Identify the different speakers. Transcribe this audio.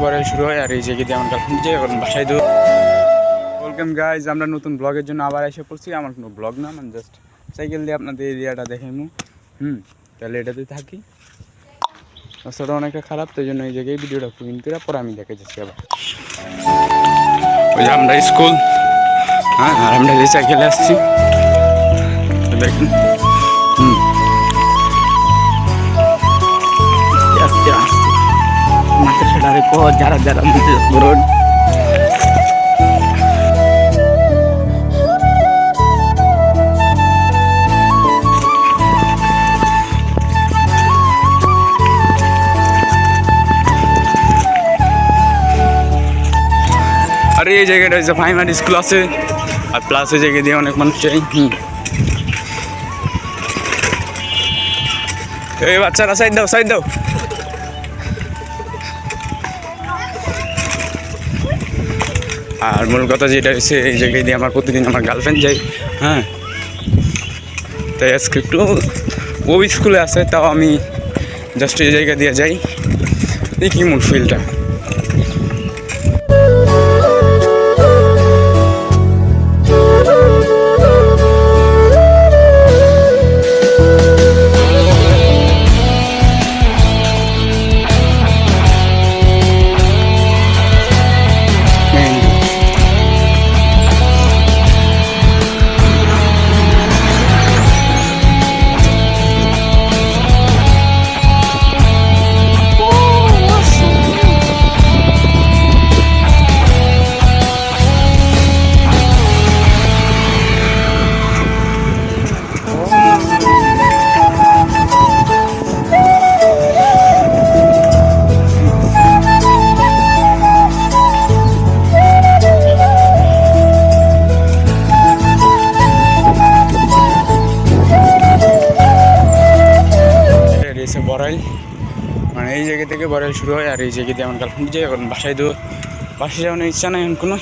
Speaker 1: বড়াইল শুরু হয় আর এই জায়গা দিয়ে আমার গার্লফ্রেন্ড যায় এখন বাসায় দেবো। ওয়েলকাম গাইজ, আমরা নতুন ব্লগের জন্য আবার এসে পড়ছি। আমার কোনো ব্লগ না, মানে জাস্ট সাইকেল দিয়ে আপনাদের এরিয়াটা দেখাইমু। তাহলে এটাতে থাকি। রাস্তাটা অনেকটা খারাপ, তো এই জন্য এই জায়গায় ভিডিওটা কিন্তু পরে আমি দেখে যাচ্ছি আবার। ওই যে আমরা স্কুল, হ্যাঁ, আর আমরা যে সাইকেলে আসছি দেখুন। আস্তে আস্তে মাথা ছাড়ারে পর যারা যারা রোড আর এই জায়গাটা হচ্ছে প্রাইমারি স্কুল আছে, আর প্লাস এই জায়গা দিয়ে অনেক মানুষ চাই। এই বাচ্চারা সাইড দাও, সাইড দাও। আর মূল কথা যেটা হচ্ছে, এই জায়গায় দিয়ে আমার প্রতিদিন আমার গার্লফ্রেন্ড যাই। হ্যাঁ, তাই আজকে একটু ওই স্কুলে আছে, তাও আমি জাস্ট এই জায়গা দিয়ে যাই, দেখি মূল ফিলটা। বড়াইল, মানে এই জায়গা থেকে বড়াইল শুরু হয় আর এই জায়গা দিয়ে আমার গার্লফ্রেন্ড যায় এখন বাসায় দেবো। বাসায় যাওয়ার ইচ্ছা নাই এখন কোনো।